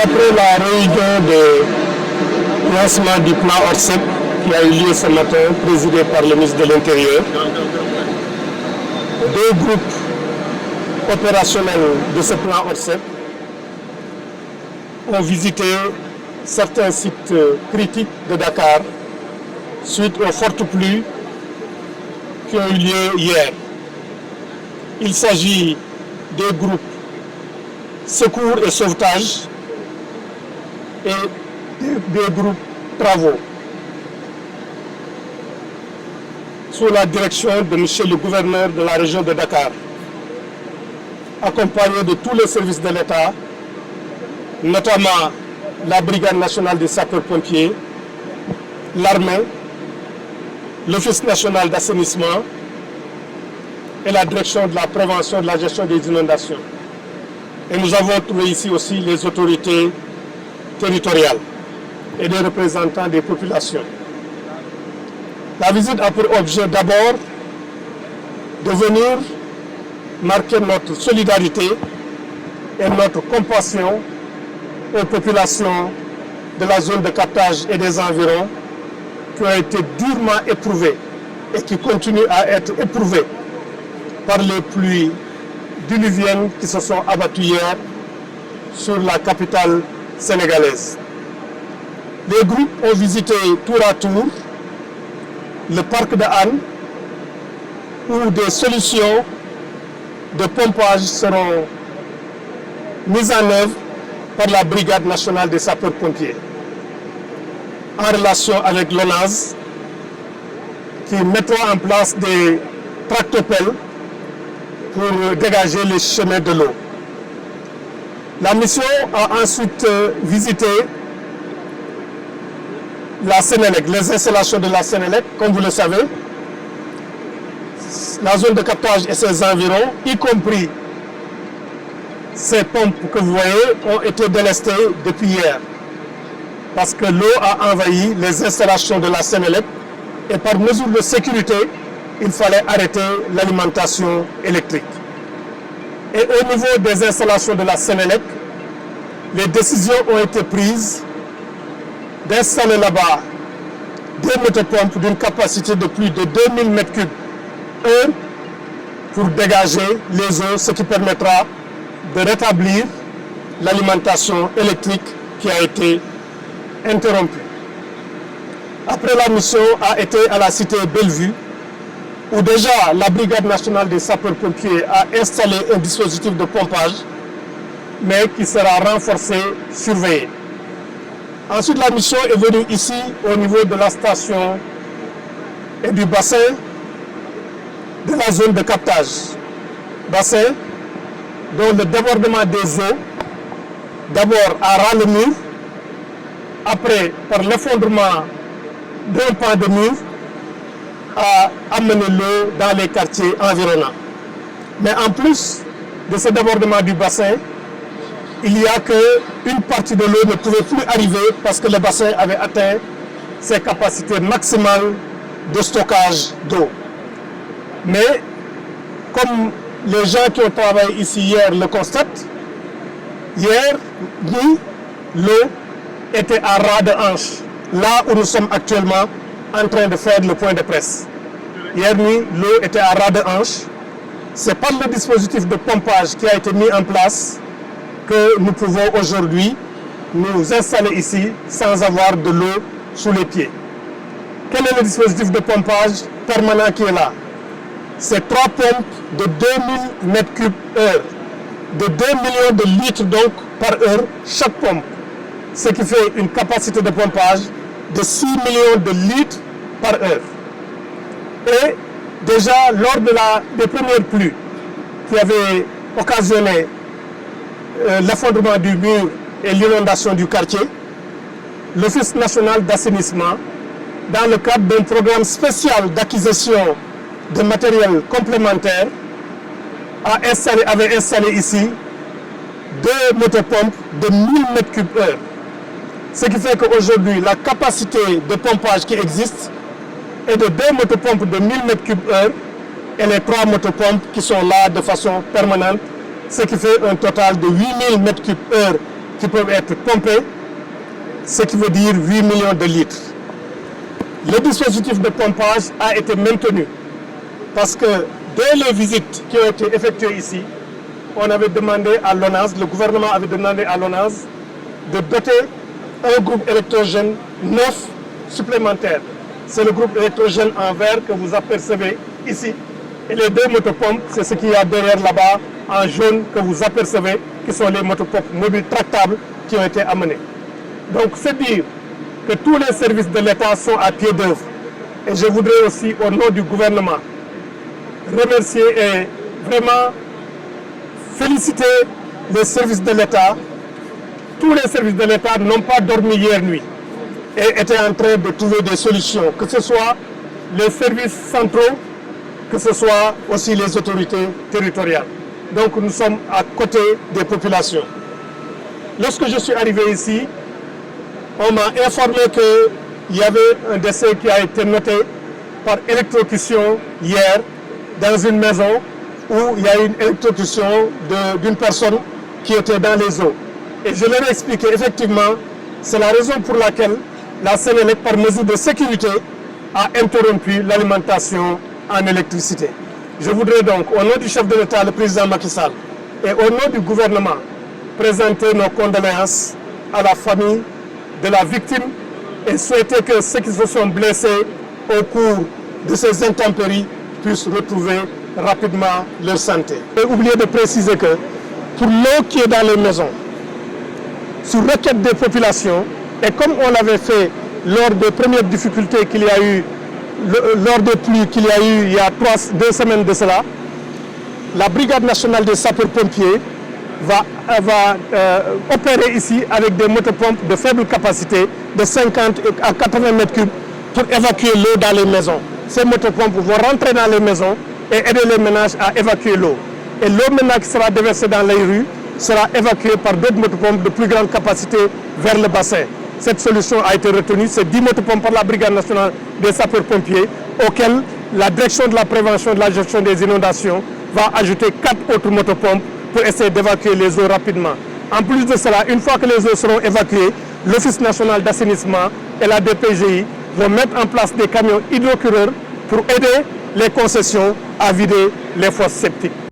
Après la réunion de lancement du plan ORSEC qui a eu lieu ce matin, présidé par le ministre de l'Intérieur, deux groupes opérationnels de ce plan ORSEC ont visité certains sites critiques de Dakar suite aux fortes pluies qui ont eu lieu hier. Il s'agit des groupes secours et sauvetage et des groupes travaux sous la direction de monsieur le gouverneur de la région de Dakar, accompagné de tous les services de l'État, notamment la Brigade nationale des sapeurs-pompiers, l'armée, l'Office national d'assainissement et la direction de la prévention et de la gestion des inondations. Et nous avons trouvé ici aussi les autorités territoriales et des représentants des populations. La visite a pour objet d'abord de venir marquer notre solidarité et notre compassion aux populations de la zone de captage et des environs qui ont été durement éprouvées et qui continuent à être éprouvées par les pluies diluviennes qui se sont abattues hier sur la capitale sénégalaise. Les groupes ont visité tour à tour le parc de Hann, où des solutions de pompage seront mises en œuvre par la Brigade nationale des sapeurs-pompiers, en relation avec l'ONAS, qui mettra en place des tractopelles pour dégager les chemins de l'eau. La mission a ensuite visité la Sénélec, les installations de la Sénélec, comme vous le savez, la zone de captage et ses environs, y compris ces pompes que vous voyez, ont été délestées depuis hier. Parce que l'eau a envahi les installations de la Sénélec et par mesure de sécurité, il fallait arrêter l'alimentation électrique. Et au niveau des installations de la Sénélec, les décisions ont été prises d'installer là-bas des motopompes d'une capacité de plus de 2000 m3 pour dégager les eaux, ce qui permettra de rétablir l'alimentation électrique qui a été interrompue. Après, la mission a été à la cité Bellevue, où déjà la Brigade nationale des sapeurs-pompiers a installé un dispositif de pompage, mais qui sera renforcé, surveillé. Ensuite, la mission est venue ici, au niveau de la station et du bassin de la zone de captage. Bassin dont le débordement des eaux, d'abord à ras le mur, après par l'effondrement d'un pan de mur, a amené l'eau dans les quartiers environnants. Mais en plus de ce débordement du bassin, il y a qu'une partie de l'eau ne pouvait plus arriver parce que le bassin avait atteint ses capacités maximales de stockage d'eau. Mais comme les gens qui ont travaillé ici hier le constatent, hier nuit, l'eau était à ras de hanche, là où nous sommes actuellement en train de faire le point de presse. Hier nuit, l'eau était à ras de hanche. C'est par le dispositif de pompage qui a été mis en place que nous pouvons aujourd'hui nous installer ici sans avoir de l'eau sous les pieds. Quel est le dispositif de pompage permanent qui est là? C'est 3 pompes de 2000 m3 de 2 millions de litres donc par heure chaque pompe, ce qui fait une capacité de pompage de 6 millions de litres par heure. Et déjà lors des premières pluies qui avaient occasionné l'effondrement du mur et l'inondation du quartier, l'Office national d'assainissement, dans le cadre d'un programme spécial d'acquisition de matériel complémentaire, avait installé ici 2 motopompes de 1000 m3. Ce qui fait qu'aujourd'hui, la capacité de pompage qui existe est de 2 motopompes de 1000 m3 et les 3 motopompes qui sont là de façon permanente, ce qui fait un total de 8000 m3 qui peuvent être pompés, ce qui veut dire 8 millions de litres. Le dispositif de pompage a été maintenu parce que dès les visites qui ont été effectuées ici, on avait demandé à l'ONAS, le gouvernement avait demandé à l'ONAS de doter un groupe électrogène neuf supplémentaire. C'est le groupe électrogène en vert que vous apercevez ici. Et les deux motopompes, c'est ce qu'il y a derrière là-bas en jaune que vous apercevez, qui sont les motopompes mobiles tractables qui ont été amenées. Donc c'est dire que tous les services de l'État sont à pied d'œuvre. Et je voudrais aussi, au nom du gouvernement, remercier et vraiment féliciter les services de l'État. Tous les services de l'État n'ont pas dormi hier nuit et étaient en train de trouver des solutions, que ce soit les services centraux, que ce soit aussi les autorités territoriales. Donc nous sommes à côté des populations. Lorsque je suis arrivé ici, on m'a informé qu'il y avait un décès qui a été noté par électrocution hier dans une maison où il y a eu une électrocution d'une personne qui était dans les eaux. Et je leur ai expliqué, effectivement, c'est la raison pour laquelle la Sénélec, par mesure de sécurité, a interrompu l'alimentation en électricité. Je voudrais donc, au nom du chef de l'État, le président Macky Sall, et au nom du gouvernement, présenter nos condoléances à la famille de la victime et souhaiter que ceux qui se sont blessés au cours de ces intempéries puissent retrouver rapidement leur santé. J'ai oublié de préciser que pour l'eau qui est dans les maisons, sur requête des populations, et comme on l'avait fait lors des premières difficultés qu'il y a eu, lors des pluies qu'il y a eu il y a 2 semaines de cela, la Brigade nationale des sapeurs-pompiers va opérer ici avec des motopompes de faible capacité de 50 à 80 mètres cubes pour évacuer l'eau dans les maisons. Ces motopompes vont rentrer dans les maisons et aider les ménages à évacuer l'eau. Et l'eau maintenant qui sera déversée dans les rues sera évacuée par d'autres motopompes de plus grande capacité vers le bassin. Cette solution a été retenue, c'est 10 motopompes par la Brigade nationale des sapeurs-pompiers, auxquelles la direction de la prévention et de la gestion des inondations va ajouter 4 autres motopompes pour essayer d'évacuer les eaux rapidement. En plus de cela, une fois que les eaux seront évacuées, l'Office national d'assainissement et la DPGI vont mettre en place des camions hydrocureurs pour aider les concessions à vider les fosses septiques.